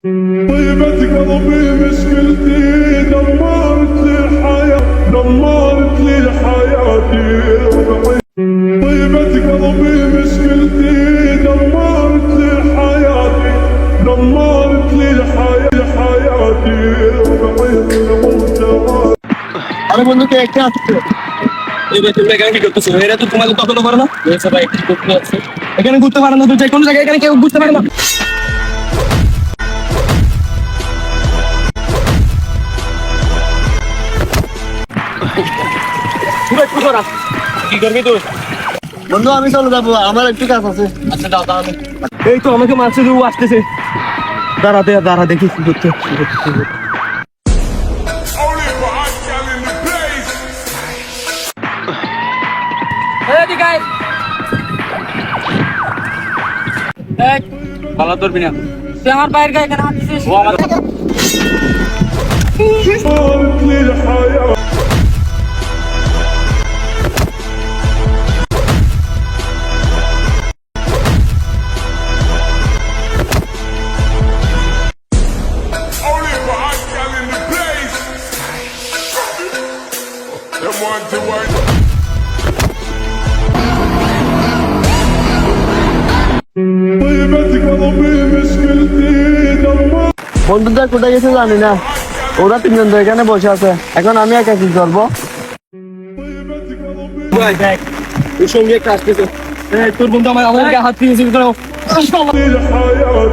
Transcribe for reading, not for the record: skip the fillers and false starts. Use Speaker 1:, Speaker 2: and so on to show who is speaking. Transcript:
Speaker 1: طيبة قلبي مشكلتي دمرت لي الحياة دمرت لي حياتي طيبة قلبي مشكلتي دمرت لي حياتي دمرت لي حياتي
Speaker 2: আরে বন্ধু কে একটা আসছে
Speaker 3: এই ভাই তুমি এখানে কি করতেছো? এরা তো তোমাকে কখনো করে না।
Speaker 2: বলছে ভাই একটু করতে আছে
Speaker 3: এখানে ঘুরতে পারে না, তো যে কোনো জায়গায় এখানে কেউ বুঝতে পারে না। কি করবি তুই?
Speaker 2: বন্ধু আমি চলে যাবো, আমার একটু কাজ আছে।
Speaker 3: আচ্ছা দাও তাহলে। এই তো আমাকে মারছে, যে ও আসতেছে। দাঁড়া দেখি কি করতে।
Speaker 1: Only for hot gal in the place.
Speaker 3: পালা ধরবি না।
Speaker 4: তুই আমার বাইরের গায়ে কেন হাত দিছিস?
Speaker 3: ও আমার
Speaker 1: دمرت لي الحياة Only for hot gal in the place. Them want to work. طيبة قلبي مشكلتي دمرت
Speaker 2: বন্ধুটা কোথায় গেছে জানি না, ওরা তিনজন তো এখানে বসে আছে, এখন আমি একা কি করবো?
Speaker 3: ভাই দেখ, ওর সঙ্গে একটা আসতেছে। তোর বন্ধু আমাদেরকে হাত দিয়েছিল।
Speaker 1: الحياة